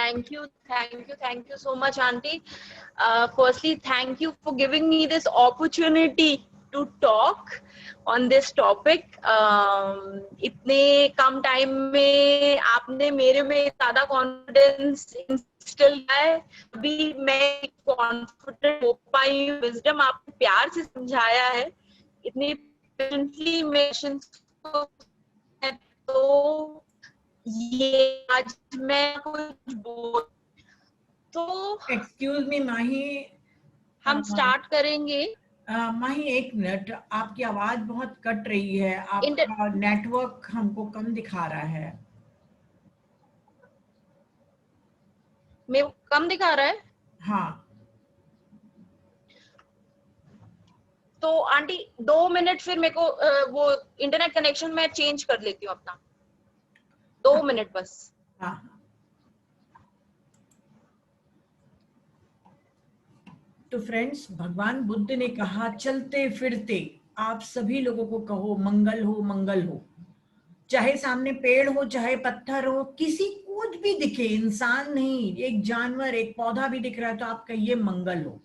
Thank you so much, Auntie. Firstly, thank you for giving me this opportunity to talk on this topic. इतने कम time में आपने मेरे में ज़्यादा confidence instil किया है, अभी मैं कॉन्फिडेंट हो पाई हूँ. विजडम आपने प्यार से समझाया है, इतनी पेशेंटली मेरे को, तो ये आज मैं कुछ बोल, तो एक्सक्यूज मी माही, हम स्टार्ट करेंगे. माही एक मिनट, आपकी आवाज बहुत कट रही है, आपका नेटवर्क हमको कम दिखा रहा है. मेरे को कम दिखा रहा है? हाँ. तो आंटी 2 मिनट, फिर मेरे को वो इंटरनेट कनेक्शन मैं चेंज कर लेती हूँ अपना, 2 मिनट बस. हाँ. तो फ्रेंड्स, भगवान बुद्ध ने कहा चलते फिरते आप सभी लोगों को कहो मंगल हो मंगल हो. चाहे सामने पेड़ हो, चाहे पत्थर हो, किसी कुछ भी दिखे, इंसान नहीं, एक जानवर, एक पौधा भी दिख रहा है तो आप कहिए मंगल हो.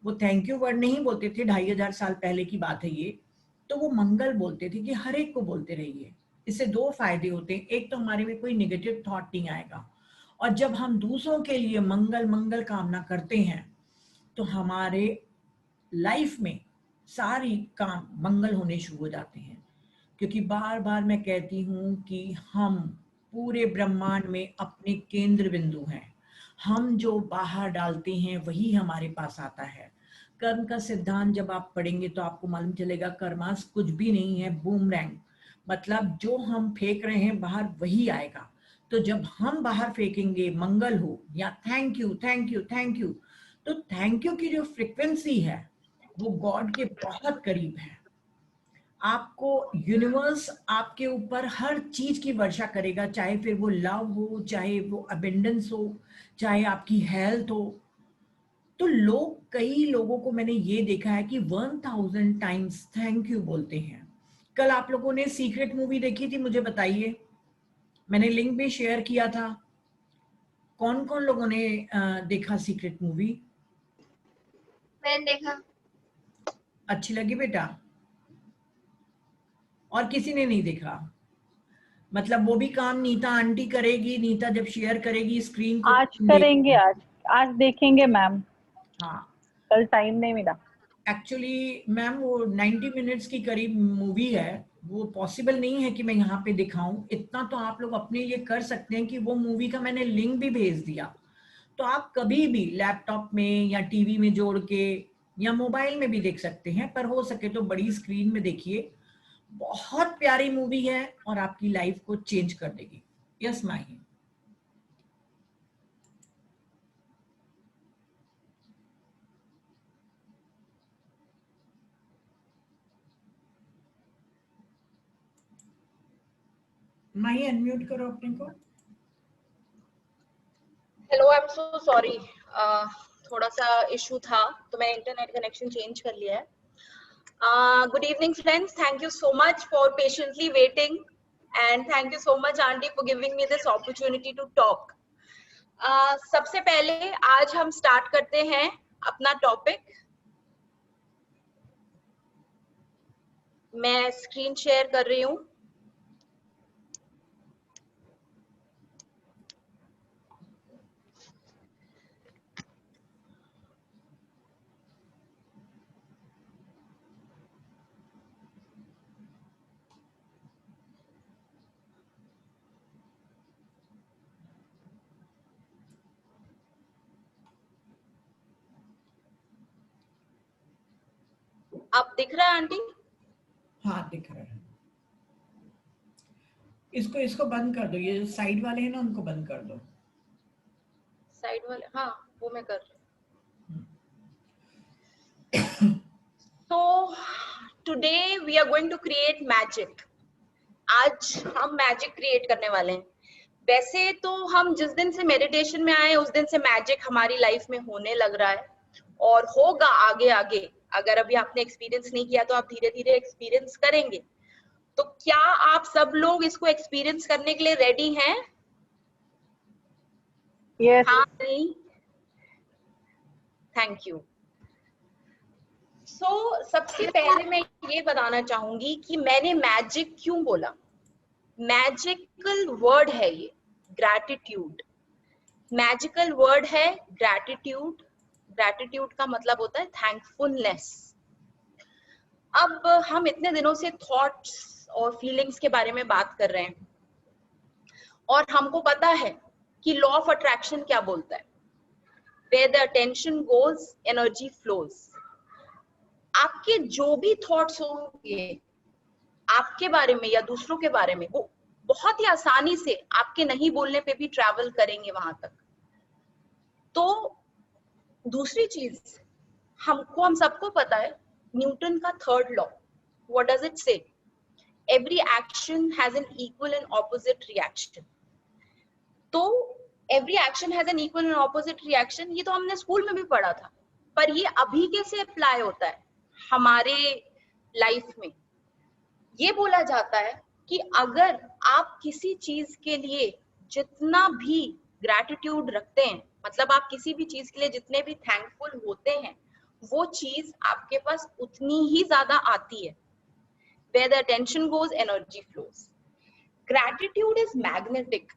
वो थैंक यू वर्ड नहीं बोलते थे, 2500 साल पहले की बात है ये. तो वो मंगल बोलते थे कि हर एक को बोलते रहिए. इससे 2 फायदे होते हैं. एक तो हमारे में कोई नेगेटिव थॉट नहीं आएगा, और जब हम दूसरों के लिए मंगल मंगल कामना करते हैं तो हमारे लाइफ में सारी काम मंगल होने शुरू हो जाते हैं. क्योंकि बार बार मैं कहती हूँ कि हम पूरे ब्रह्मांड में अपने केंद्र बिंदु हैं. हम जो बाहर डालते हैं वही हमारे पास आता है. कर्म का सिद्धांत जब आप पढ़ेंगे तो आपको मालूम चलेगा, कर्मास कुछ भी नहीं है, बूमरैंग. मतलब जो हम फेंक रहे हैं बाहर वही आएगा. तो जब हम बाहर फेंकेंगे मंगल हो या thank you thank you thank you, तो थैंक यू की जो फ्रीक्वेंसी है वो गॉड के बहुत करीब है. आपको यूनिवर्स आपके ऊपर हर चीज की वर्षा करेगा, चाहे फिर वो लव हो, चाहे वो अबेंडेंस हो, चाहे आपकी हेल्थ हो. तो कई लोगों को मैंने ये देखा है कि 1000 टाइम्स थैंक यू बोलते हैं. कल आप लोगों ने सीक्रेट मूवी देखी थी, मुझे बताइए. मैंने लिंक भी शेयर किया था. कौन कौन लोगों ने देखा सीक्रेट मूवी? मैंने देखा. अच्छी लगी बेटा? और किसी ने नहीं देखा? मतलब वो भी काम नीता आंटी करेगी. नीता जब शेयर करेगी स्क्रीन को आज करेंगे, आज देखेंगे मैम. हाँ, कल टाइम नहीं मिला. एक्चुअली मैम वो 90 मिनट्स की करीब मूवी है. वो पॉसिबल नहीं है कि मैं यहाँ पे दिखाऊं. इतना तो आप लोग अपने लिए कर सकते हैं कि वो मूवी का मैंने लिंक भी भेज दिया, तो आप कभी भी लैपटॉप में या टीवी में जोड़ के या मोबाइल में भी देख सकते हैं. पर हो सके तो बड़ी स्क्रीन में देखिए. बहुत प्यारी मूवी है और आपकी लाइफ को चेंज कर देगी. यस माही. माही अनम्यूट करो अपने को. Hello, I am so sorry, थोड़ा सा इशू था तो मैं इंटरनेट कनेक्शन चेंज कर लिया है. Good evening friends, thank you so much for patiently waiting, and thank you so much aunty for giving me this opportunity to talk. सबसे पहले आज हम स्टार्ट करते हैं अपना टॉपिक. मैं स्क्रीन शेयर कर रही हूँ. आप दिख रहा है आंटी? हाँ दिख रहा है. इसको बंद कर दो. ये जो साइड वाले हैं ना उनको बंद कर दो. साइड वाले, हाँ वो मैं कर रही हूँ. So today we are going to create magic. आज हम मैजिक क्रिएट करने वाले हैं. वैसे तो हम जिस दिन से मेडिटेशन में आए उस दिन से मैजिक हमारी लाइफ में होने लग रहा है और होगा आगे आगे. अगर अभी आपने एक्सपीरियंस नहीं किया तो आप धीरे धीरे एक्सपीरियंस करेंगे. तो क्या आप सब लोग इसको एक्सपीरियंस करने के लिए रेडी हैं? Yes. हाँ नहीं, थैंक यू। सो सबसे पहले मैं ये बताना चाहूंगी कि मैंने मैजिक क्यों बोला। मैजिकल वर्ड है ये, ग्रैटिट्यूड। मैजिकल वर्ड है ग्रैटिट्यूड। ग्रैटिट्यूड का मतलब होता है थैंकफुलनेस। अब हम इतने दिनों से थॉट्स और फीलिंग्स के बारे में बात कर रहे हैं, और हमको पता है कि लॉ ऑफ अट्रैक्शन क्या बोलता है, where the attention goes energy flows। आपके जो भी थॉट्स होंगे आपके बारे में या दूसरों के बारे में, वो बहुत ही आसानी से आपके नहीं बोलने पे भी ट्रैवल करेंगे वहां तक। तो दूसरी चीज, हम सबको पता है न्यूटन का third law. What does it say? Every action has an equal and opposite reaction. तो every action has an equal and opposite reaction, ये तो हमने स्कूल में भी पढ़ा था, पर ये अभी कैसे अप्लाई होता है हमारे लाइफ में? ये बोला जाता है कि अगर आप किसी चीज के लिए जितना भी ग्रैटिट्यूड रखते हैं, मतलब आप किसी भी चीज के लिए जितने भी थैंकफुल होते हैं, वो चीज आपके पास उतनी ही ज्यादा आती है। Where the attention goes, energy flows. Gratitude is magnetic.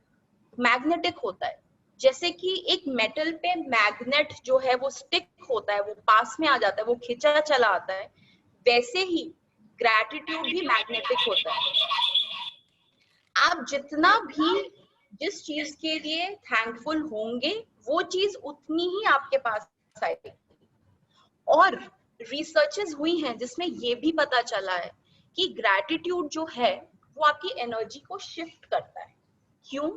Magnetic होता है, जैसे कि एक मेटल पे मैग्नेट जो है वो स्टिक होता है, वो पास में आ जाता है, वो खिंचा चला आता है, वैसे ही ग्रैटिट्यूड भी मैग्नेटिक होता है। आप जितना भी जिस चीज के लिए थैंकफुल होंगे, वो चीज उतनी ही आपके पास आएगी। और रिसर्चेस हुई हैं जिसमें ये भी पता चला है कि ग्रैटिट्यूड जो है वो आपकी एनर्जी को शिफ्ट करता है। क्यों?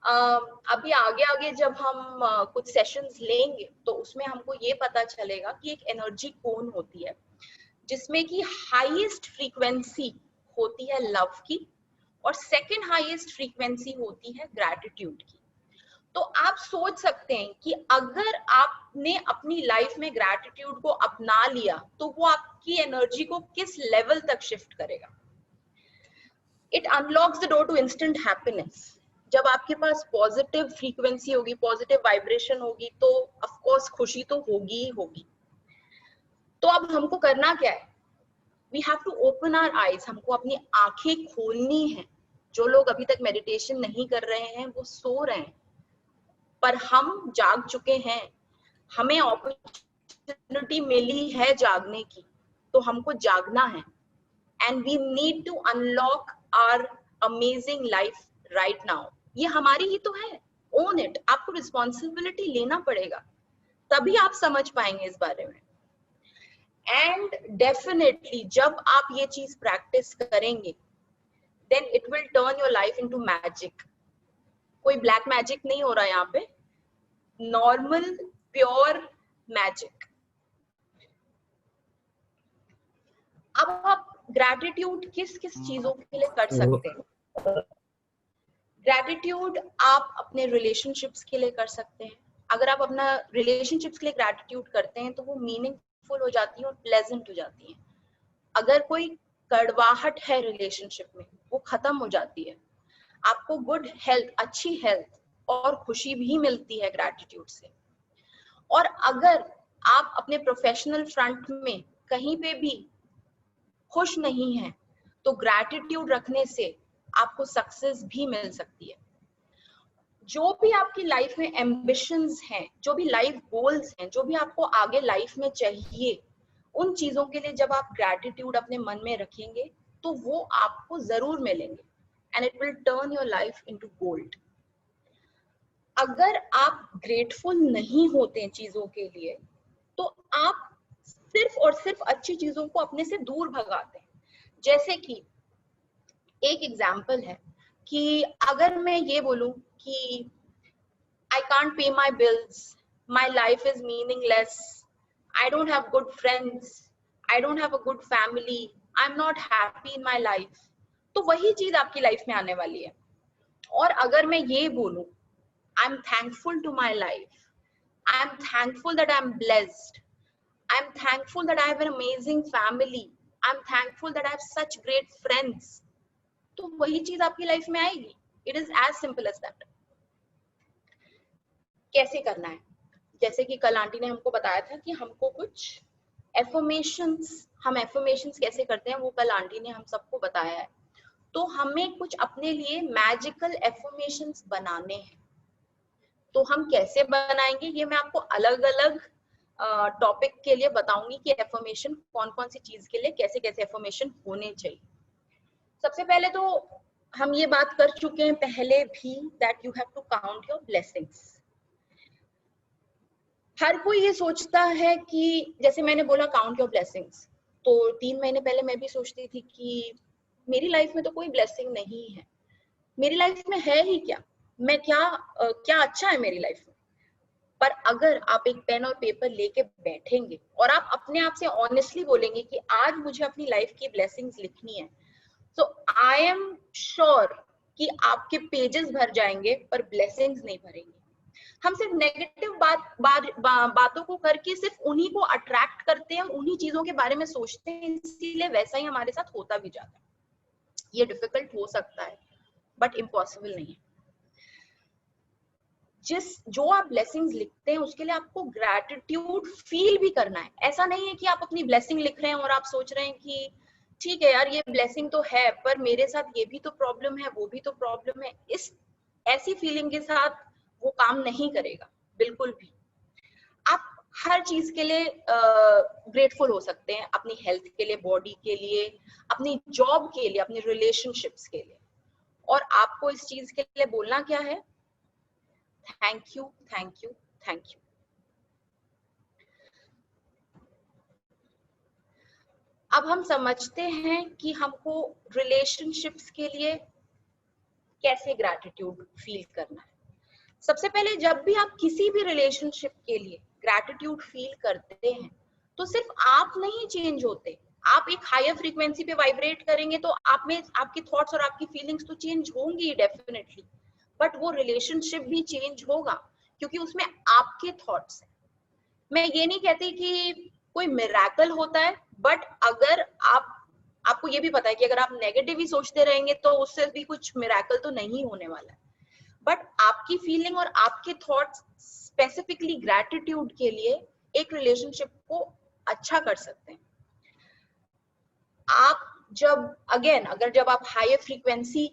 अभी आगे आगे जब हम कुछ सेशंस लेंगे तो उसमें हमको ये पता चलेगा कि एक एनर्जी कौन होती है, जिसमें कि हाईएस्ट फ्रीक्वेंसी होती है लव की, और सेकंड हाईएस्ट फ्रीक्वेंसी होती है ग्रैटिट्यूड की। तो आप सोच सकते हैं कि अगर आपने अपनी लाइफ में ग्रैटिट्यूड को अपना लिया तो वो आपकी एनर्जी को किस लेवल तक शिफ्ट करेगा। It unlocks the door to instant happiness. जब आपके पास पॉजिटिव फ्रीक्वेंसी होगी, पॉजिटिव वाइब्रेशन होगी, तो ऑफ कोर्स खुशी तो होगी ही होगी। तो अब हमको करना क्या है? We have to open our eyes. हमको अपनी आंखें खोलनी है। जो लोग अभी तक मेडिटेशन नहीं कर रहे हैं वो सो रहे हैं, पर हम जाग चुके हैं। हमें अपॉर्चुनिटी मिली है जागने की, तो हमको जागना है। And we need to unlock our amazing life right now. ये हमारी ही तो है। Own it. आपको रिस्पॉन्सिबिलिटी लेना पड़ेगा, तभी आप समझ पाएंगे इस बारे में। एंड डेफिनेटली जब आप ये चीज प्रैक्टिस करेंगे, then it will turn your life into magic. कोई ब्लैक मैजिक नहीं हो रहा यहाँ पे, नॉर्मल प्योर मैजिक। अब आप ग्रैटिट्यूड किस किस चीजों के लिए कर सकते हैं? ग्रैटिट्यूड आप अपने रिलेशनशिप्स के लिए कर सकते हैं। अगर आप अपना रिलेशनशिप्स के लिए ग्रैटिट्यूड करते हैं तो वो मीनिंगफुल हो जाती है और प्लेजेंट हो जाती है। अगर कोई कड़वाहट है रिलेशनशिप में, वो खत्म हो जाती है। आपको गुड हेल्थ, अच्छी हेल्थ और खुशी भी मिलती है ग्रैटिट्यूड से। और अगर आप अपने प्रोफेशनल फ्रंट में कहीं पे भी खुश नहीं है, तो ग्रैटिट्यूड रखने से आपको सक्सेस भी मिल सकती है। जो भी आपकी लाइफ में एम्बिशंस हैं, जो भी लाइफ गोल्स हैं, जो भी आपको आगे लाइफ में चाहिए, उन चीजों के लिए जब आप ग्रैटिट्यूड अपने मन में रखेंगे तो वो आपको जरूर मिलेंगे। And it will turn your life into gold. अगर आप ग्रेटफुल नहीं होते चीजों के लिए, तो आप सिर्फ और सिर्फ अच्छी चीजों को अपने से दूर भगाते हैं। जैसे कि एक एग्जाम्पल है कि अगर मैं ये बोलूं कि I can't pay my bills, my life is meaningless, I don't have good friends, I don't have a good family, I'm not happy in my life, तो वही चीज आपकी लाइफ में आने वाली है। और अगर मैं ये बोलूं I'm thankful to my life, I'm thankful that I'm blessed, I'm thankful that I have an amazing family, I'm thankful that I have such great friends, तो वही चीज आपकी लाइफ में आएगी। It is as simple as that. कैसे करना है। जैसे कि कल आंटी ने हमको बताया था कि हमको कुछ एफर्मेशंस, हम एफर्मेशंस कैसे करते हैं वो कल आंटी ने हम सबको बताया है। तो हमें कुछ अपने लिए मैजिकल एफर्मेशंस बनाने हैं। तो हम कैसे बनाएंगे ये मैं आपको अलग अलग टॉपिक के लिए बताऊंगी कि एफर्मेशन कौन कौन सी चीज के लिए कैसे कैसे एफर्मेशन होने चाहिए। सबसे पहले तो हम ये बात कर चुके हैं पहले भी that you have to count your blessings. हर कोई ये सोचता है कि जैसे मैंने बोला काउंट योर ब्लेसिंग्स, तो 3 महीने पहले मैं भी सोचती थी कि मेरी लाइफ में तो कोई ब्लेसिंग नहीं है, मेरी लाइफ में है ही क्या, मैं क्या अच्छा है मेरी लाइफ में। पर अगर आप एक पेन और पेपर लेके बैठेंगे और आप अपने आप से ऑनेस्टली बोलेंगे कि आज मुझे अपनी लाइफ की ब्लेसिंग्स लिखनी है, तो आई एम श्योर कि आपके पेजेस भर जाएंगे पर ब्लेसिंग्स नहीं भरेंगे। हम सिर्फ नेगेटिव बातों को करके सिर्फ उन्हीं को अट्रैक्ट करते हैं, उन्हीं चीजों के बारे में सोचते हैं, इसीलिए वैसा ही हमारे साथ होता भी जाता है। ये डिफिकल्ट हो सकता है बट इम्पॉसिबल नहीं है। जो आप ब्लेसिंग्स लिखते हैं उसके लिए आपको ग्रैटिट्यूड फील भी करना है। ऐसा नहीं है कि आप अपनी ब्लेसिंग लिख रहे हैं और आप सोच रहे हैं कि ठीक है यार ये ब्लेसिंग तो है पर मेरे साथ ये भी तो प्रॉब्लम है, वो भी तो प्रॉब्लम है। इस ऐसी फीलिंग के साथ वो काम नहीं करेगा बिल्कुल भी। आप हर चीज के लिए ग्रेटफुल हो सकते हैं, अपनी हेल्थ के लिए, बॉडी के लिए, अपनी जॉब के लिए, अपनी रिलेशनशिप्स के लिए। और आपको इस चीज के लिए बोलना क्या है? Thank you, thank you, thank you. अब हम समझते हैं कि हमको रिलेशनशिप्स के लिए कैसे ग्रैटिट्यूड फील करना है। सबसे पहले जब भी आप किसी भी रिलेशनशिप के लिए ग्रैटिट्यूड फील करते हैं तो सिर्फ आप नहीं चेंज होते, आप एक हायर फ्रीक्वेंसी पे वाइब्रेट करेंगे तो आप में आपके थॉट्स और आपकी फीलिंग्स तो चेंज होंगी डेफिनेटली, बट वो रिलेशनशिप भी चेंज होगा क्योंकि उसमें आपके थॉट्स हैं। मैं ये नहीं कहती कि कोई मिरेकल होता है, बट अगर आपको ये भी पता है कि अगर आप नेगेटिव ही सोचते रहेंगे तो उससे भी कुछ मिरेकल तो नहीं होने वाला है। बट आपकी फीलिंग और आपके थॉट्स स्पेसिफिकली ग्रैटिट्यूड के लिए एक रिलेशनशिप को अच्छा कर सकते हैं। आप जब आप हायर फ्रीक्वेंसी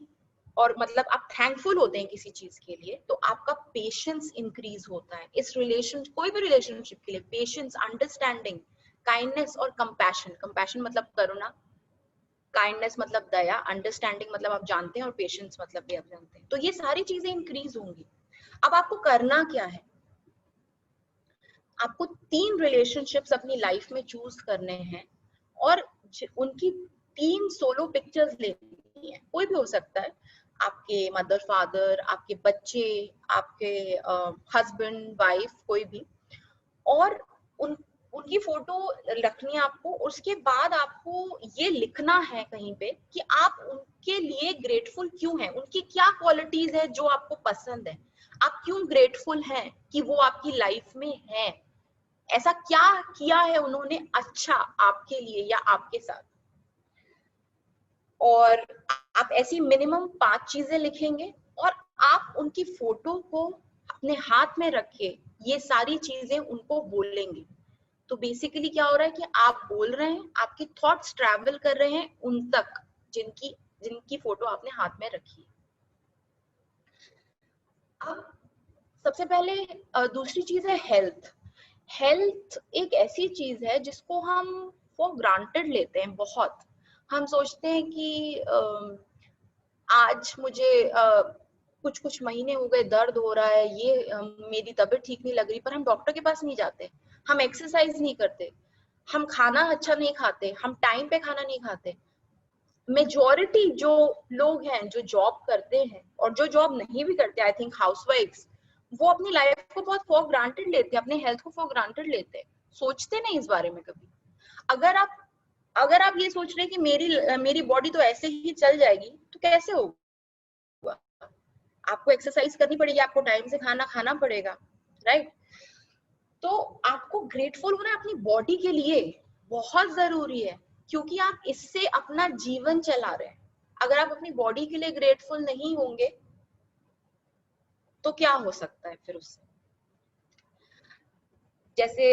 और मतलब आप थैंकफुल होते हैं किसी चीज के लिए तो आपका पेशेंस इंक्रीज होता है। इस कोई भी रिलेशनशिप के लिए पेशेंस, अंडरस्टैंडिंग, काइंडनेस और कंपैशन, कंपैशन मतलब करुणा, काइंडनेस मतलब दया, अंडरस्टैंडिंग मतलब आप जानते हैं और पेशेंस मतलब भी आप जानते हैं। तो ये सारी चीजें इंक्रीज होंगी। अब आपको करना क्या है? आपको 3 रिलेशनशिप्स अपनी लाइफ में चूज करने हैं और उनकी 3 सोलो पिक्चर्स लेनी है। कोई भी हो सकता है, आपके मदर फादर, आपके बच्चे, आपके हस्बैंड वाइफ, कोई भी, और उनकी फोटो रखनी है आपको। उसके बाद आपको ये लिखना है कहीं पे कि आप उनके लिए ग्रेटफुल क्यों हैं, उनकी क्या क्वालिटीज है जो आपको पसंद है, आप क्यों ग्रेटफुल हैं कि वो आपकी लाइफ में है, ऐसा क्या किया है उन्होंने अच्छा आपके लिए या आपके साथ। और आप ऐसी मिनिमम 5 चीजें लिखेंगे और आप उनकी फोटो को अपने हाथ में रख के ये सारी चीजें उनको बोलेंगे। तो बेसिकली क्या हो रहा है कि आप बोल रहे हैं, आपके थॉट्स ट्रैवल कर रहे हैं उन तक जिनकी फोटो आपने हाथ में रखी है। अब सबसे पहले दूसरी चीज है हेल्थ। हेल्थ एक ऐसी चीज है जिसको हम फॉर ग्रांटेड लेते हैं बहुत। हम सोचते हैं कि आज मुझे कुछ महीने हो गए दर्द हो रहा है, ये मेरी तबीयत ठीक नहीं लग रही, पर हम डॉक्टर के पास नहीं जाते, हम एक्सरसाइज नहीं करते, हम खाना अच्छा नहीं खाते, हम टाइम पे खाना नहीं खाते। मेजॉरिटी जो लोग हैं जो जॉब करते हैं और जो जॉब नहीं भी करते, आई थिंक हाउसवाइफ्स, वो अपनी लाइफ को बहुत फॉर ग्रांटेड लेते हैं, अपने हेल्थ को फॉर ग्रांटेड लेते हैं, सोचते नहीं इस बारे में कभी। अगर आप ये सोच रहे हैं कि मेरी बॉडी तो ऐसे ही चल जाएगी, तो कैसे होगा? आपको एक्सरसाइज करनी पड़ेगी, आपको टाइम से खाना खाना पड़ेगा, राइट? तो आपको ग्रेटफुल होना अपनी बॉडी के लिए बहुत जरूरी है क्योंकि आप इससे अपना जीवन चला रहे हैं। अगर आप अपनी बॉडी के लिए ग्रेटफुल नहीं होंगे तो क्या हो सकता है फिर उससे? जैसे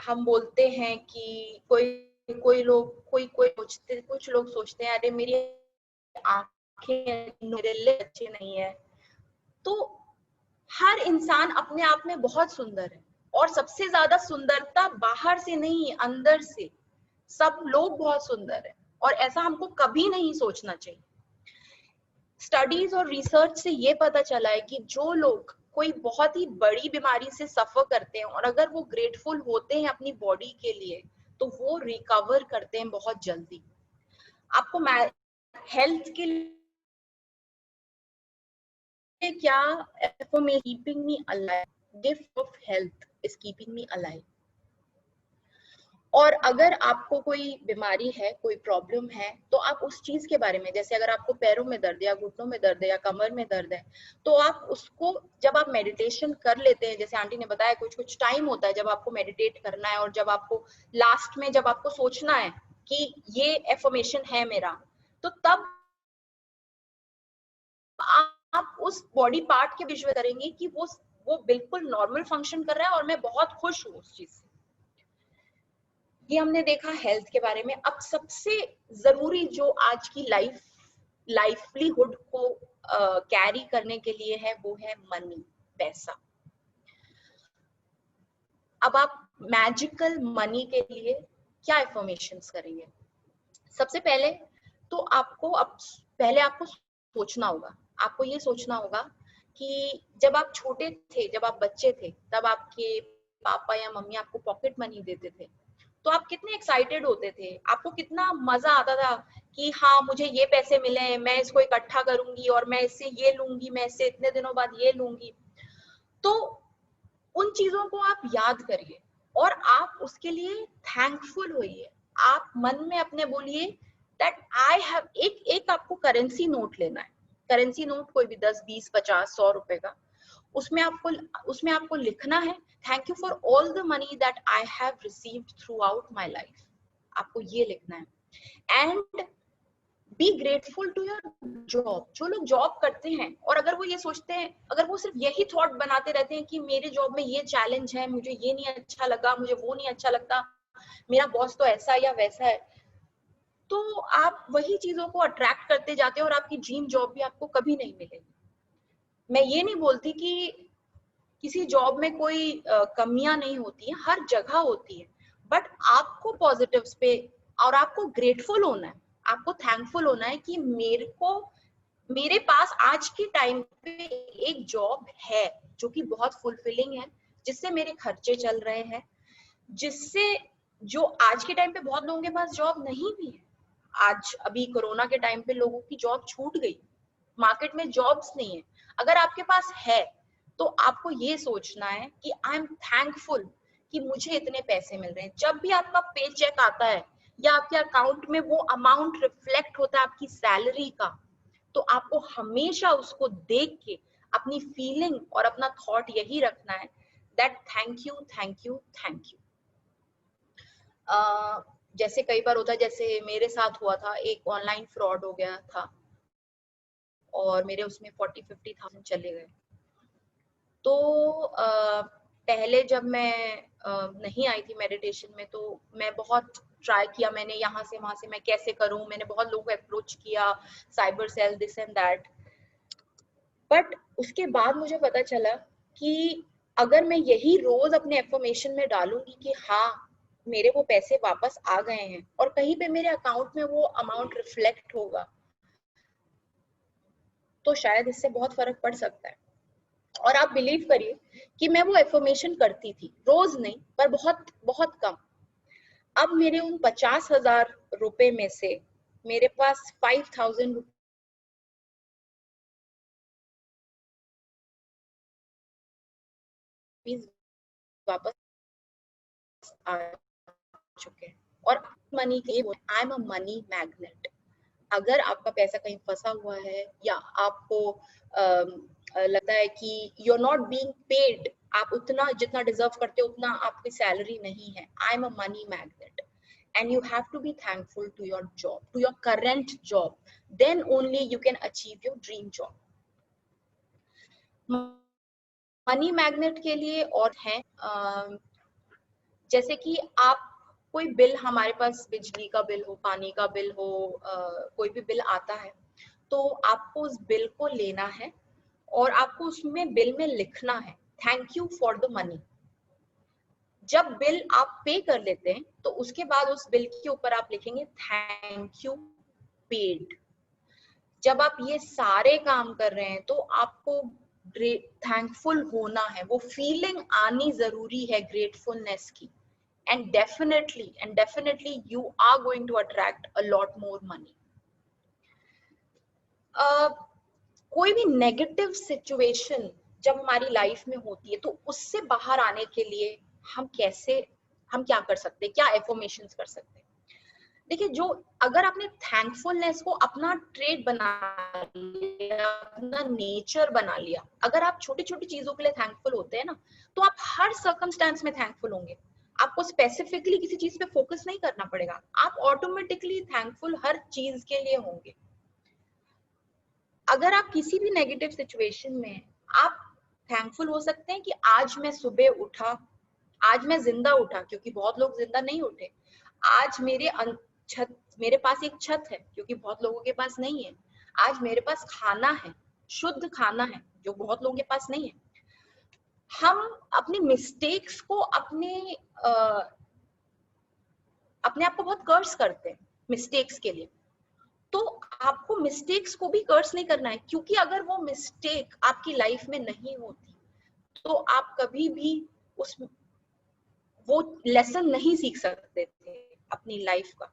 हम बोलते हैं कि कोई लोग सोचते, कुछ लोग सोचते हैं अरे मेरी आंखें मेरे लिए अच्छे नहीं है। तो हर इंसान अपने आप में बहुत सुंदर है, और सबसे ज्यादा सुंदरता बाहर से नहीं, अंदर से। सब लोग बहुत सुंदर है, और ऐसा हमको कभी नहीं सोचना चाहिए। स्टडीज और रिसर्च से ये पता चला है कि जो लोग कोई बहुत ही बड़ी बीमारी से सफर करते हैं और अगर वो ग्रेटफुल होते हैं अपनी बॉडी के लिए, तो वो रिकवर करते हैं बहुत जल्दी। आपको हेल्थ के लिए क्या affirmation keeping me alive, gift of health is keeping me alive। और अगर आपको कोई बीमारी है, कोई प्रॉब्लम है, तो आप उस चीज के बारे में, जैसे अगर आपको पैरों में दर्द या घुटनों में दर्द है या कमर में दर्द है, तो आप उसको जब आप मेडिटेशन कर लेते हैं, जैसे आंटी ने बताया कुछ कुछ टाइम होता है जब आपको मेडिटेट करना है, और जब आपको लास्ट में जब आपको सोचना है कि ये एफर्मेशन है मेरा, तो तब आप उस बॉडी पार्ट के विजुअल करेंगे कि वो बिल्कुल नॉर्मल फंक्शन कर रहा है और मैं बहुत खुश हूँ उस चीज से। ये हमने देखा हेल्थ के बारे में। अब सबसे जरूरी जो आज की लाइवलीहुड को कैरी करने के लिए है, वो है मनी, पैसा। अब आप मैजिकल मनी के लिए क्या एफर्मेशंस करेंगे? सबसे पहले तो आपको सोचना होगा, आपको ये सोचना होगा कि जब आप छोटे थे, जब आप बच्चे थे, तब आपके पापा या मम्मी आपको पॉकेट मनी देते थे, तो आप कितने एक्साइटेड होते थे, आपको कितना मजा आता था कि हाँ मुझे ये पैसे मिले, मैं इसको इकट्ठा करूंगी और मैं इससे ये लूंगी, मैं इससे इतने दिनों बाद ये लूंगी। तो उन चीजों को आप याद करिए और आप उसके लिए थैंकफुल होइए। आप मन में अपने बोलिए दैट आई हैव, एक आपको करेंसी नोट लेना है, करेंसी नोट कोई भी 10, 20, 50, 100 रुपए का। उसमें आपको लिखना है thank you for all the money that I have received throughout my life. आपको ये लिखना है। And be grateful to your job. जो लोग जॉब करते हैं और अगर वो ये सोचते हैं, अगर वो सिर्फ यही थॉट बनाते रहते हैं कि मेरे जॉब में ये चैलेंज है, मुझे ये नहीं अच्छा लगा, मुझे वो नहीं अच्छा लगता, मेरा बॉस तो ऐसा या वैसा है, तो आप वही चीजों को अट्रैक्ट करते जाते हैं और आपकी ड्रीम जॉब भी आपको कभी नहीं मिलेगी। मैं ये नहीं बोलती कि किसी जॉब में कोई कमियां नहीं होती है, हर जगह होती है, बट आपको पॉजिटिव्स पे और आपको ग्रेटफुल होना है, आपको थैंकफुल होना है कि मेरे पास आज के टाइम पे एक जॉब है जो कि बहुत फुलफिलिंग है, जिससे मेरे खर्चे चल रहे हैं, जिससे जो आज के टाइम पे बहुत लोगों के पास जॉब नहीं भी है। आज अभी कोरोना के टाइम पे लोगों की जॉब छूट गई, मार्केट में जॉब्स नहीं है। अगर आपके पास है तो आपको ये सोचना है कि आई एम थैंकफुल कि मुझे इतने पैसे मिल रहे हैं। जब भी आपका पे चेक आता है या आपके अकाउंट में वो अमाउंट रिफ्लेक्ट होता है आपकी सैलरी का, तो आपको हमेशा उसको देख के अपनी फीलिंग और अपना थॉट यही रखना है that thank you, thank you, thank you. जैसे कई बार होता है, जैसे मेरे साथ हुआ था, एक ऑनलाइन फ्रॉड हो गया था और मेरे उसमें 40-50,000 चले गए। तो पहले जब मैं नहीं आई थी मेडिटेशन में, तो मैं बहुत ट्राई किया, मैंने यहाँ से वहां से मैं कैसे करूं, मैंने बहुत लोगों को अप्रोच किया, cyber cell, this and that. But उसके बाद मुझे पता चला कि अगर मैं यही रोज अपने एफर्मेशन में डालूंगी कि हाँ मेरे वो पैसे वापस आ गए हैं और कहीं पे मेरे अकाउंट में वो अमाउंट रिफ्लेक्ट होगा, तो शायद इससे बहुत फर्क पड़ सकता है। और आप बिलीव करिए कि मैं वो एफर्मेशन करती थी, रोज नहीं पर बहुत बहुत कम। अब मेरे उन 50,000 रुपए में से मेरे पास 5,000 रुपीज वापस आ चुके हैं। और मनी के I am a money magnet. अगर आपका पैसा कहीं फंसा हुआ है या आपको लगता है कि you are not being paid, आप उतना जितना डिजर्व करते हो उतना आपकी सैलरी नहीं है, I am a money magnet and you have to be thankful to your job, to your current job, then only you can achieve your dream job. Money magnet के लिए और हैं जैसे कि आप कोई बिल, हमारे पास बिजली का बिल हो, पानी का बिल हो, कोई भी बिल आता है, तो आपको उस बिल को लेना है और आपको उसमें बिल में लिखना है thank you for the money. जब बिल आप पे कर लेते हैं तो उसके बाद उस बिल के ऊपर आप लिखेंगे थैंक यू पेड। जब आप ये सारे काम कर रहे हैं तो आपको थैंकफुल होना है, वो फीलिंग आनी जरूरी है ग्रेटफुलनेस की। and definitely you are going to attract a lot more money. कोई भी नेगेटिव सिचुएशन जब हमारी लाइफ में होती है तो उससे बाहर आने के लिए हम क्या कर सकते हैं, क्या एफर्मेशंस कर सकते हैं? देखिए, जो अगर आपने थैंकफुलनेस को अपना ट्रेड बना लिया, अपना नेचर बना लिया, अगर आप छोटी छोटी चीजों के लिए थैंकफुल होते हैं ना, तो आप हर सर्कमस्टेंस में थैंकफुल होंगे। आपको स्पेसिफिकली किसी चीज पे फोकस नहीं करना पड़ेगा, आप ऑटोमेटिकली थैंकफुल हर चीज के लिए होंगे। अगर आप किसी भी नेगेटिव सिचुएशन में, आप थैंकफुल हो सकते हैं कि आज मैं सुबह उठा, आज मैं जिंदा उठा, क्योंकि बहुत लोग जिंदा नहीं उठे। आज मेरे पास एक छत है, क्योंकि बहुत लोगों के पास नहीं है। आज मेरे पास खाना है, शुद्ध खाना है, जो बहुत लोगों के पास नहीं है। हम अपनी मिस्टेक्स को अपने आप को बहुत कर्स करते हैं मिस्टेक्स के लिए। तो आपको मिस्टेक्स को भी कर्स नहीं करना है, क्योंकि अगर वो मिस्टेक आपकी लाइफ में नहीं होती तो आप कभी भी वो लेसन नहीं सीख सकते थे अपनी लाइफ का।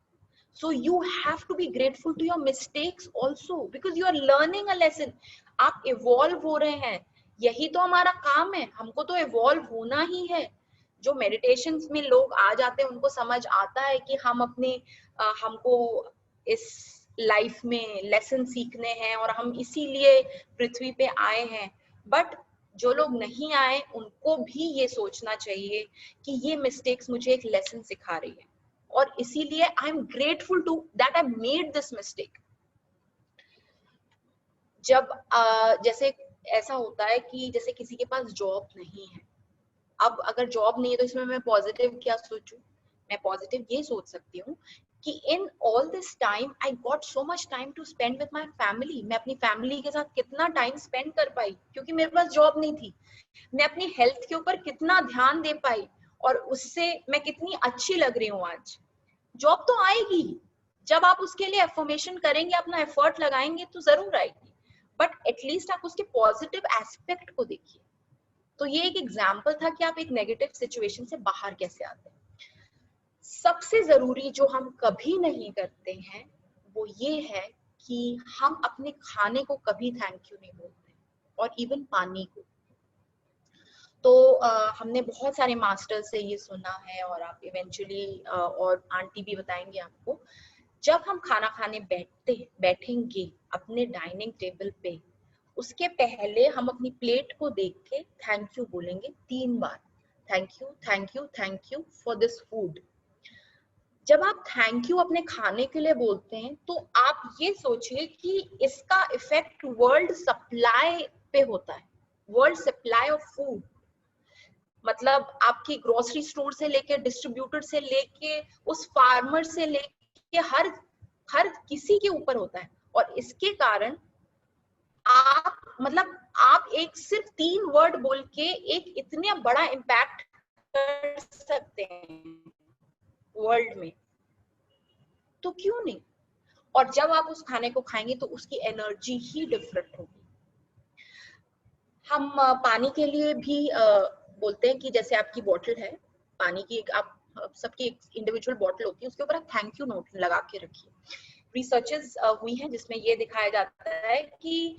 So you have to be grateful to your mistakes also because you are learning a lesson. आप evolve हो रहे हैं, यही तो हमारा काम है, हमको तो evolve होना ही है। जो मेडिटेशंस में लोग आ जाते हैं उनको समझ आता है कि हमको इस लाइफ में लेसन सीखने हैं और हम इसीलिए पृथ्वी पे आए हैं। बट जो लोग नहीं आए उनको भी ये सोचना चाहिए कि ये मिस्टेक्स मुझे एक लेसन सिखा रही है, और इसीलिए I am grateful to that I made this mistake. जब जैसे ऐसा होता है कि जैसे किसी के पास जॉब नहीं है, अब अगर जॉब नहीं है तो इसमें मैं पॉजिटिव क्या सोचूं? मैं पॉजिटिव ये सोच सकती हूँ कि in all this time I got so much time to spend with my family. मैं अपनी फैमिली के साथ कितना टाइम स्पेंड कर पाई क्योंकि मेरे पास जॉब नहीं थी। मैं अपनी हेल्थ के ऊपर कितना ध्यान दे पाई और उससे मैं कितनी अच्छी लग रही हूँ आज। जॉब तो आएगी, जब आप उसके लिए एफर्मेशन करेंगे, अपना एफर्ट लगाएंगे तो जरूर आएगी, बट एटलीस्ट आप उसके पॉजिटिव एस्पेक्ट को देखिए। तो ये एक एग्जाम्पल था कि आप एक नेगेटिव सिचुएशन से बाहर कैसे आते हैं। सबसे जरूरी जो हम कभी नहीं करते हैं वो ये है कि हम अपने खाने को कभी थैंक यू नहीं बोलते, और इवन पानी को। तो हमने बहुत सारे मास्टर से ये सुना है, और आप इवेंचुअली और आंटी भी बताएंगे आपको, जब हम खाना खाने बैठेंगे अपने डाइनिंग टेबल पे, उसके पहले हम अपनी प्लेट को देख के थैंक यू बोलेंगे 3 बार। Thank you, thank you, thank you for this food. जब आप थैंक यू अपने खाने के लिए बोलते हैं तो आप ये सोचिए कि इसका इफेक्ट वर्ल्ड सप्लाई पे होता है, वर्ल्ड सप्लाई ऑफ फूड। मतलब आपकी ग्रोसरी स्टोर से लेके, डिस्ट्रीब्यूटर से लेके, उस फार्मर से लेके हर किसी के ऊपर होता है। और इसके कारण आप एक सिर्फ 3 वर्ड बोल के एक इतना बड़ा इम्पैक्ट कर सकते हैं वर्ल्ड में, तो क्यों नहीं? और जब आप उस खाने को खाएंगे तो उसकी एनर्जी ही डिफरेंट होगी। हम पानी के लिए भी बोलते हैं कि जैसे आपकी बोतल है पानी की, आप सबकी एक इंडिविजुअल बोतल होती है, उसके ऊपर आप थैंक यू नोट लगा के रखिए। रिसर्चेस हुई हैं जिसमें ये दिखाया जाता है कि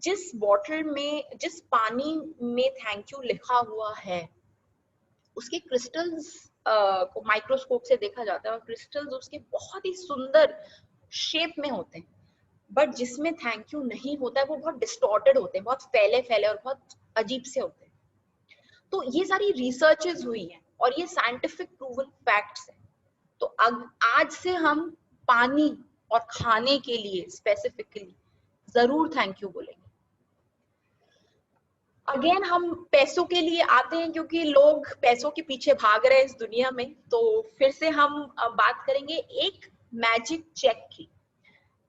जिस बोतल में, जिस पानी में थैंक यू लिखा हुआ है, उसके क्रिस्टल्स को माइक्रोस्कोप से देखा जाता है और क्रिस्टल्स उसके बहुत ही सुंदर शेप में होते हैं। बट जिसमें थैंक यू नहीं होता है वो बहुत डिस्टॉर्टेड होते हैं, बहुत फैले और बहुत अजीब से होते हैं। तो ये सारी रिसर्चेस हुई हैं और ये साइंटिफिक प्रूवन फैक्ट्स हैं। तो आज से हम पानी और खाने के लिए स्पेसिफिकली जरूर थैंक यू बोलेंगे। अगेन हम पैसों के लिए आते हैं क्योंकि लोग पैसों के पीछे भाग रहे हैं इस दुनिया में। तो फिर से हम बात करेंगे एक मैजिक चेक की।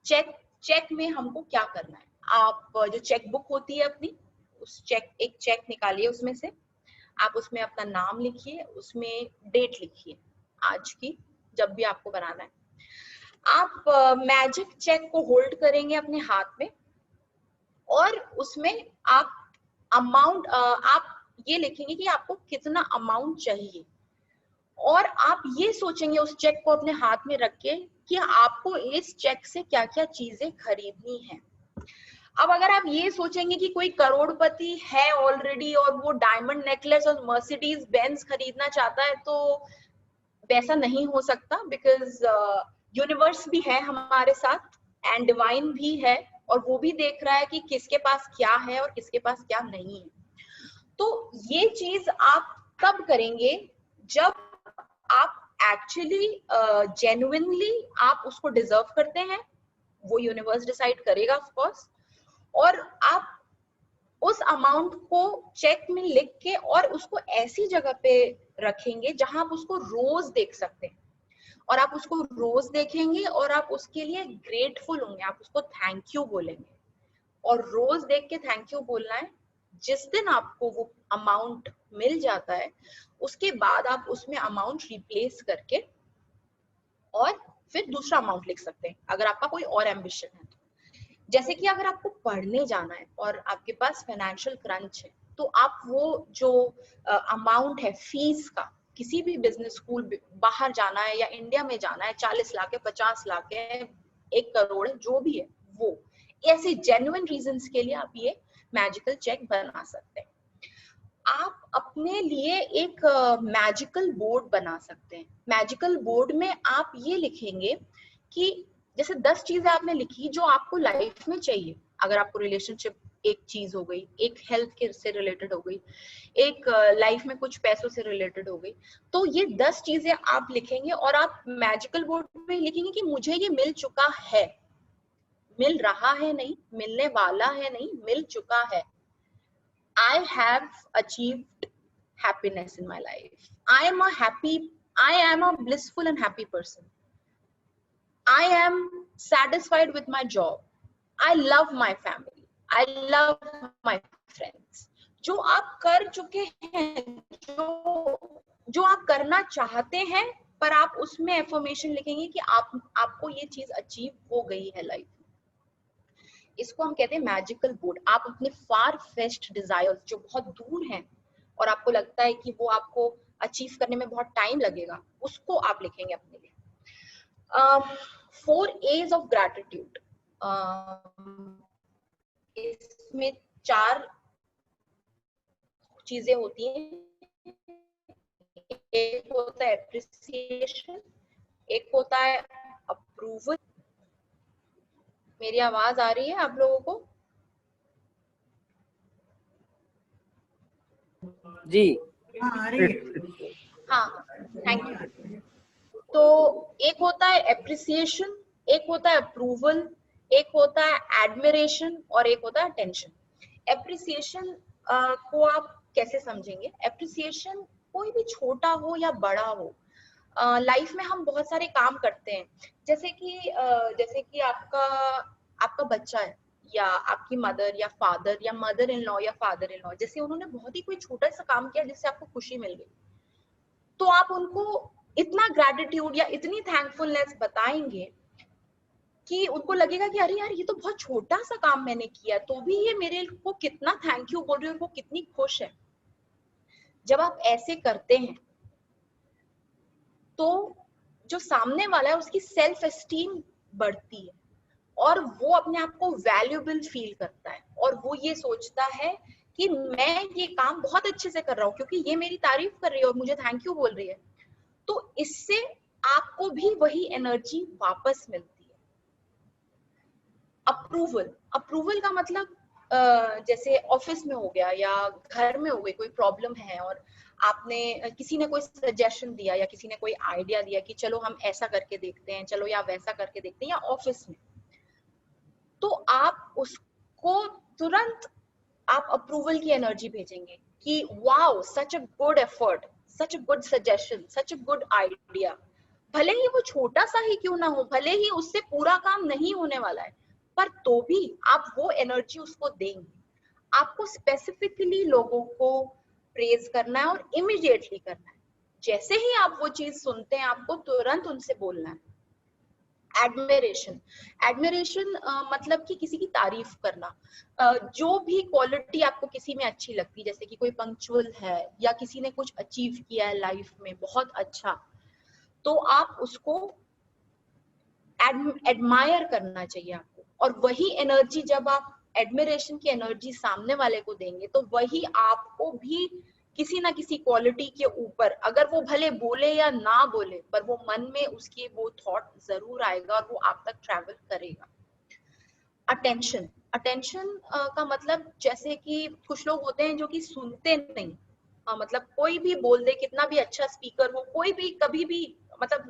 चेक में हमको क्या करना है, आप जो चेक बुक होती है अपनी, उस एक चेक निकालिए, उसमें से आप उसमें अपना नाम लिखिए, उसमें डेट लिखिए आज की, जब भी आपको बनाना है। आप मैजिक चेक को होल्ड करेंगे अपने हाथ में और उसमें आप अमाउंट आप ये लिखेंगे कि आपको कितना अमाउंट चाहिए, और आप ये सोचेंगे उस चेक को अपने हाथ में रख के कि आपको इस चेक से क्या क्या चीजें खरीदनी है। अब अगर आप ये सोचेंगे कि कोई करोड़पति है ऑलरेडी और वो डायमंड नेकलेस और मर्सिडीज बेंज खरीदना चाहता है, तो वैसा नहीं हो सकता, बिकॉज यूनिवर्स भी है हमारे साथ एंड डिवाइन भी है, और वो भी देख रहा है कि किसके पास क्या है और किसके पास क्या नहीं है। तो ये चीज आप तब करेंगे जब आप एक्चुअली जेन्युइनली आप उसको डिजर्व करते हैं, वो यूनिवर्स डिसाइड करेगा ऑफ कोर्स, और आप उस अमाउंट को चेक में लिख के और उसको ऐसी जगह पे रखेंगे जहां आप उसको रोज देख सकते हैं, और आप उसको रोज देखेंगे और आप उसके लिए ग्रेटफुल होंगे, आप उसको थैंक यू बोलेंगे, और रोज देख के थैंक यू बोलना है। जिस दिन आपको वो अमाउंट मिल जाता है, उसके बाद आप उसमें अमाउंट रिप्लेस करके और फिर दूसरा अमाउंट लिख सकते हैं अगर आपका कोई और एम्बिशन है तो। जैसे कि अगर आपको पढ़ने जाना है और आपके पास फाइनेंशियल क्रंच है, तो आप वो जो अमाउंट है फीस का, किसी भी बिजनेस स्कूल बाहर जाना है या इंडिया में जाना है, 40 लाख है, 50 लाख है, 1 करोड़ है, जो भी है, वो ऐसे जेन्युइन रीजंस के लिए आप ये मैजिकल चेक बना सकते हैं। आप अपने लिए एक मैजिकल बोर्ड बना सकते हैं। मैजिकल बोर्ड में आप ये लिखेंगे कि जैसे 10 चीजें आपने लिखी जो आपको लाइफ में चाहिए। अगर आपको रिलेशनशिप एक चीज हो गई, एक हेल्थ के से रिलेटेड हो गई, एक लाइफ में कुछ पैसों से रिलेटेड हो गई, तो ये 10 चीजें आप लिखेंगे और आप मैजिकल बोर्ड में लिखेंगे कि मुझे ये मिल चुका है, मिल रहा है नहीं, मिलने वाला है नहीं, मिल चुका है। I have achieved happiness in my life. I am a blissful and happy person. I am satisfied with my job. I love my family. I love my friends. जो आप कर चुके हैं, जो आप करना चाहते हैं, पर आप उसमें एफर्मेशन लिखेंगे कि आपको ये चीज अचीव हो गई है लाइफ। इसको हम कहते हैं मैजिकल बोर्ड। आप अपने फार फेस्ट डिजायर्स जो बहुत दूर हैं और आपको लगता है कि वो आपको अचीव करने में बहुत टाइम लगेगा, उसको आप लिखेंगे अपने लिए। 4 A's ऑफ ग्रैटिट्यूड, इसमें 4 चीजें होती हैं। एक होता है एप्रिसिएशन, एक होता है अप्रूवल। मेरी आवाज आ रही है आप लोगों को? जी हाँ, आ रही है। हाँ, थैंक यू। तो एक होता है एप्रिसिएशन, एक होता है अप्रूवल, एक होता है एडमिरेशन और एक होता है टेंशन। एप्रिसिएशन को आप कैसे समझेंगे? एप्रिसिएशन कोई भी छोटा हो या बड़ा हो, लाइफ में हम बहुत सारे काम करते हैं, जैसे कि आपका बच्चा है, या आपकी मदर या फादर या मदर इन लॉ या फादर इन लॉ, जैसे उन्होंने बहुत ही कोई छोटा सा काम किया जिससे आपको खुशी मिल गई, तो आप उनको इतना ग्रैटिट्यूड या इतनी थैंकफुलनेस बताएंगे कि उनको लगेगा कि अरे यार, ये तो बहुत छोटा सा काम मैंने किया, तो भी ये मेरे को कितना थैंक यू बोल रही है और वो कितनी खुश है। जब आप ऐसे करते हैं तो जो सामने वाला है उसकी सेल्फ एस्टीम बढ़ती है और वो अपने आप को वैल्यूएबल फील करता है, और वो ये सोचता है कि मैं ये काम बहुत अच्छे से कर रहा हूँ क्योंकि ये मेरी तारीफ कर रही है और मुझे थैंक यू बोल रही है। तो इससे आपको भी वही एनर्जी वापस मिलती है। अप्रूवल का मतलब जैसे ऑफिस में हो गया या घर में हो गई कोई प्रॉब्लम है और आपने किसी ने कोई सजेशन दिया या किसी ने कोई आइडिया दिया कि चलो हम ऐसा करके देखते हैं, चलो या वैसा करके देखते हैं, या ऑफिस में, तो आप उसको तुरंत आप अप्रूवल की एनर्जी भेजेंगे कि wow such a good effort, such a good suggestion, such a good idea, भले ही वो छोटा सा ही क्यों ना हो, भले ही उससे पूरा काम नहीं होने वाला है, पर तो भी आप वो एनर्जी उसको देंगे। आपको स्पेसिफिकली लोगों को प्रेज करना है और इमीडिएटली करना है। जैसे ही आप वो चीज सुनते हैं आपको तुरंत उनसे बोलना है। एडमिरेशन, एडमिरेशन मतलब कि किसी की तारीफ करना। जो भी क्वालिटी आपको किसी में अच्छी लगती है, जैसे कि कोई पंक्चुअल है या किसी ने कुछ अचीव किया है लाइफ में बहुत अच्छा, तो आप उसको एडमायर करना चाहिए आपको। और वही एनर्जी जब आप एडमिरेशन की एनर्जी सामने वाले को देंगे तो वही आपको भी किसी ना किसी क्वालिटी के ऊपर, अगर वो भले बोले या ना बोले, पर वो मन में उसकी वो थॉट जरूर आएगा और वो आप तक ट्रैवल करेगा। अटेंशन, अटेंशन का मतलब जैसे कि कुछ लोग होते हैं जो कि सुनते नहीं, मतलब कोई भी बोल दे, कितना भी अच्छा स्पीकर हो, कोई भी कभी भी, मतलब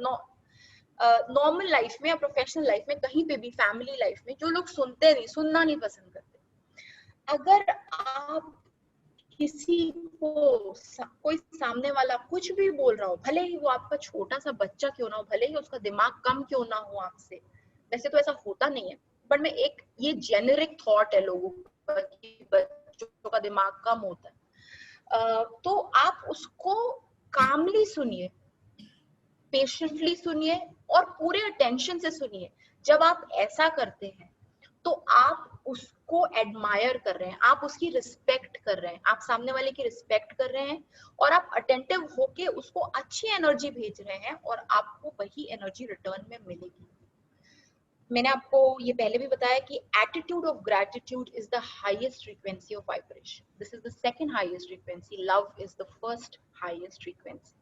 नॉर्मल लाइफ में या प्रोफेशनल लाइफ में, कहीं पे भी, फैमिली लाइफ में, जो लोग सुनते नहीं, सुनना नहीं पसंद करते, अगर आप किसी को कोई सामने वाला कुछ भी बोल रहा हो, भले ही वो आपका छोटा सा बच्चा क्यों ना हो, भले ही उसका दिमाग कम क्यों ना हो आपसे, वैसे तो ऐसा होता नहीं है, बट मैं एक ये जेनेरिक थॉट है लोगों का कि बच्चों का दिमाग कम होता है, तो आप उसको कामली सुनिए, पेशेंटली सुनिए और पूरे अटेंशन से सुनिए। जब आप ऐसा करते हैं तो आप उसको एडमायर कर रहे हैं, आप उसकी रिस्पेक्ट कर रहे हैं, आप सामने वाले की रिस्पेक्ट कर रहे हैं और आप अटेंटिव होके उसको अच्छी एनर्जी भेज रहे हैं और आपको वही एनर्जी रिटर्न में मिलेगी। मैंने आपको ये पहले भी बताया कि attitude of gratitude is the highest frequency of vibration, this is the second highest frequency, love is the first highest frequency.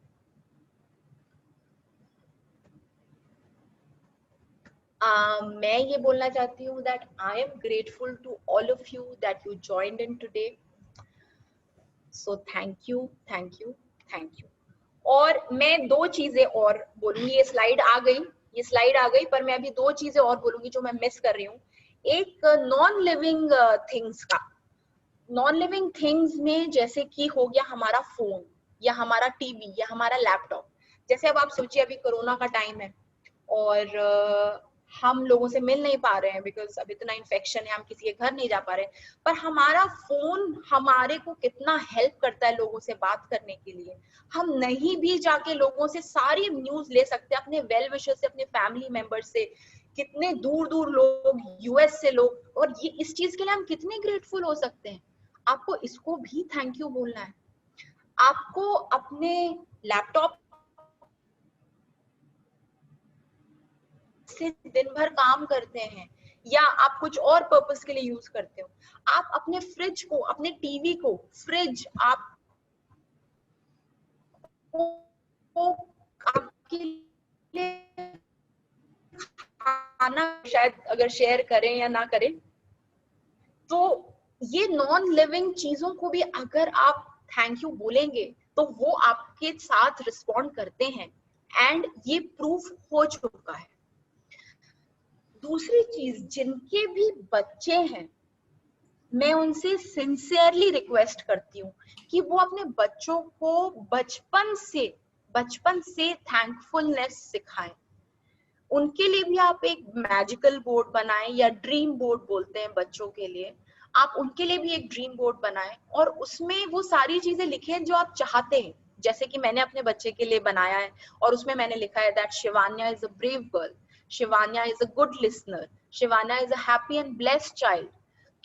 मैं ये बोलना चाहती हूँ that I am grateful to all of you that you joined in today. So thank you, thank you, thank you. और मैं दो चीजें और बोलूंगी, ये स्लाइड आ गई, पर मैं अभी दो चीजें और बोलूंगी जो मैं मिस कर रही हूँ। एक नॉन लिविंग थिंग्स का, नॉन लिविंग थिंग्स में जैसे कि हो गया हमारा फोन या हमारा टीवी या हमारा लैपटॉप। जैसे अब आप सोचिए अभी कोरोना का टाइम है और हम लोगों से मिल नहीं पा रहे हैं बिकॉज अब इतना इन्फेक्शन है, हम किसी के घर नहीं जा पा रहे हैं, पर हमारा फोन हमारे को कितना हेल्प करता है लोगों से बात करने के लिए। हम नहीं भी जाके लोगों से सारी न्यूज ले सकते हैं, अपने वेल विशर से, अपने फैमिली मेंबर से, कितने दूर दूर लोग, यूएस से लोग, और ये इस चीज के लिए हम कितने ग्रेटफुल हो सकते हैं। आपको इसको भी थैंक यू बोलना है। आपको अपने लैपटॉप से दिन भर काम करते हैं या आप कुछ और पर्पस के लिए यूज करते हो, आप अपने फ्रिज को, अपने टीवी को, फ्रिज आप आपके लिए खाना शायद अगर शेयर करें या ना करें, तो ये नॉन लिविंग चीजों को भी अगर आप थैंक यू बोलेंगे तो वो आपके साथ रिस्पॉन्ड करते हैं, एंड ये प्रूफ हो चुका है। दूसरी चीज, जिनके भी बच्चे हैं, मैं उनसे सिंसियरली रिक्वेस्ट करती हूँ कि वो अपने बच्चों को बचपन से थैंकफुलनेस सिखाएं। उनके लिए भी आप एक मैजिकल बोर्ड बनाएं, या ड्रीम बोर्ड बोलते हैं बच्चों के लिए, आप उनके लिए भी एक ड्रीम बोर्ड बनाएं और उसमें वो सारी चीजें लिखें जो आप चाहते हैं। जैसे कि मैंने अपने बच्चे के लिए बनाया है और उसमें मैंने लिखा है that Shivanya is a brave girl, Shivanya is a good listener, Shivanya is a happy and blessed child.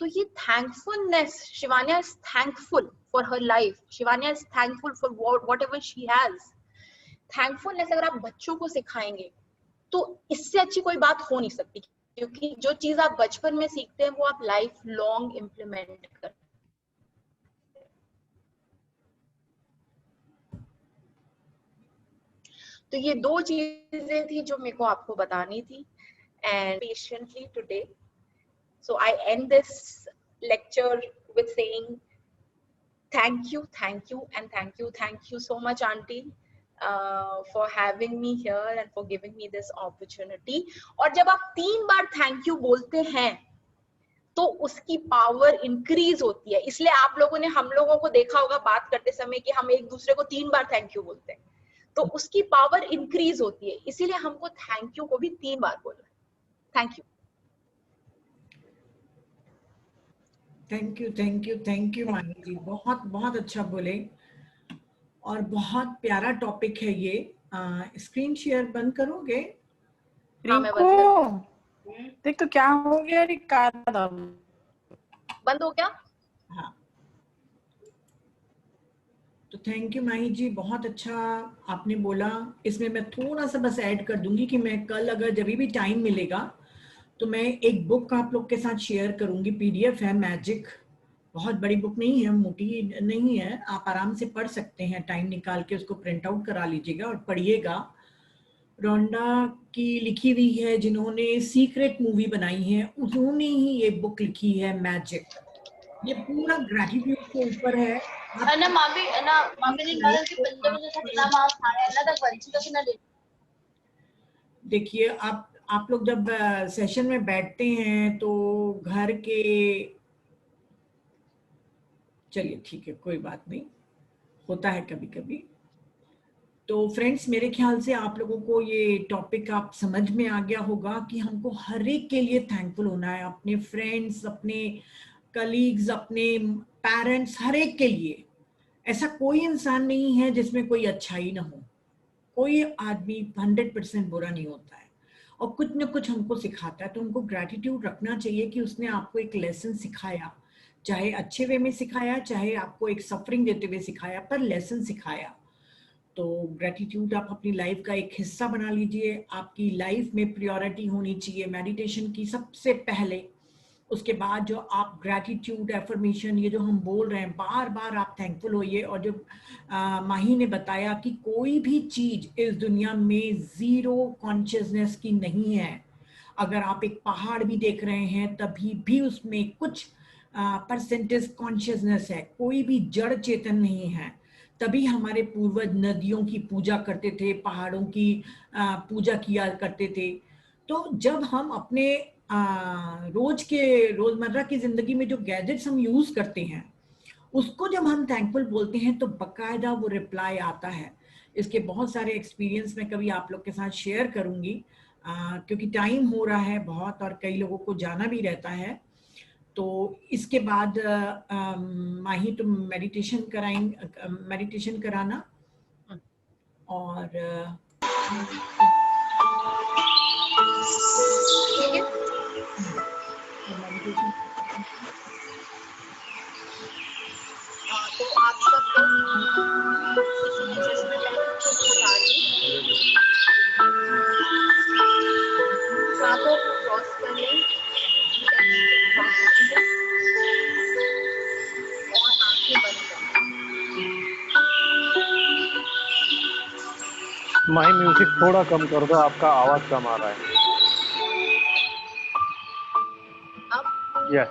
तो ये thankfulness, Shivanya is thankful for her life, Shivanya is thankful for whatever she has. Thankfulness अगर आप बच्चों को सिखाएंगे तो इससे अच्छी कोई बात हो नहीं सकती, क्योंकि जो चीज आप बचपन में सीखते हैं वो आप लाइफ लॉन्ग इम्प्लीमेंट करते हैं। तो ये दो चीजें थी जो मेरे को आपको बतानी थी, and patiently today, so I and this lecture with saying thank you and thank you so much auntie for having me here and for giving me this opportunity. और जब आप 3 बार थैंक यू बोलते हैं तो उसकी पावर इंक्रीज होती है। इसलिए आप लोगों ने हम लोगों को देखा होगा बात करते समय कि हम एक दूसरे को 3 बार थैंक यू बोलते हैं, तो उसकी पावर इंक्रीज होती है। इसीलिए हमको थैंक यू को भी 3 बार बोलना है। Thank you. थैंक यू माही जी, बहुत बहुत अच्छा बोले और बहुत प्यारा टॉपिक है ये। स्क्रीन शेयर बंद करोगे? हाँ, मैं बंद कर रिंकू देख तो क्या हो गया रिकार्डो, बंद हो गया। हाँ, तो थैंक यू माही जी, बहुत अच्छा आपने बोला। इसमें मैं थोड़ा सा बस ऐड कर दूंगी कि मैं कल अगर जब भी टाइम मिलेगा तो मैं एक बुक आप लोग के साथ शेयर करूंगी। पीडीएफ है, मैजिक, बहुत बड़ी बुक नहीं है, मोटी नहीं है, आप आराम से पढ़ सकते हैं, टाइम निकाल के उसको प्रिंट आउट करा लीजिएगा और पढ़िएगा। रोंडा की लिखी हुई है, जिन्होंने सीक्रेट मूवी बनाई है उन्होंने ही ये बुक लिखी है, मैजिक। ये पूरा ग्रेटिट्यूड के ऊपर है। अना मामी ने कहा कि पंजाब में कितना मार खाया ना तक बंची तो ना दे। देखिए, आप लोग जब सेशन में बैठते हैं तो घर के, चलिए ठीक है, कोई बात नहीं, होता है कभी कभी। तो फ्रेंड्स, मेरे ख्याल से आप लोगों को ये टॉपिक आप समझ में आ गया होगा कि हमको हर एक के लिए थैंकफुल होना है, अपने फ्रेंड्स, अपने कलीग्स, अपने पेरेंट्स, हर एक के लिए। ऐसा कोई इंसान नहीं है जिसमें कोई अच्छाई ना हो, कोई आदमी 100% बुरा नहीं होता है और कुछ न कुछ हमको सिखाता है। तो हमको ग्रैटिट्यूड रखना चाहिए कि उसने आपको एक लेसन सिखाया, चाहे अच्छे वे में सिखाया, चाहे आपको एक सफरिंग देते हुए सिखाया, पर लेसन सिखाया। तो ग्रैटिट्यूड आप अपनी लाइफ का एक हिस्सा बना लीजिए। आपकी लाइफ में प्रायोरिटी होनी चाहिए मेडिटेशन की सबसे पहले। उसके बाद जो आप ग्रैटिट्यूड, एफर्मेशन, ये जो हम बोल रहे हैं, बार बार आप थैंकफुल होइए। और जो माही ने बताया कि कोई भी चीज इस दुनिया में जीरो कॉन्शियसनेस की नहीं है। अगर आप एक पहाड़ भी देख रहे हैं तभी भी उसमें कुछ परसेंटेज कॉन्शियसनेस है, कोई भी जड़ चेतन नहीं है। तभी हमारे पूर्वज नदियों की पूजा करते थे, पहाड़ों की पूजा किया करते थे। तो जब हम अपने रोजमर्रा की जिंदगी में जो गैजेट्स हम यूज करते हैं उसको जब हम थैंकफुल बोलते हैं तो बकायदा वो रिप्लाई आता है। इसके बहुत सारे एक्सपीरियंस मैं कभी आप लोग के साथ शेयर करूंगी, क्योंकि टाइम हो रहा है बहुत और कई लोगों को जाना भी रहता है। तो इसके बाद माही तुम मेडिटेशन कराना और ठीक है। तो आप सब सांपों को क्रॉस कर लें और आंखें बंद कर लें। माही म्यूजिक थोड़ा कम कर दो, आपका आवाज कम आ रहा है। अब या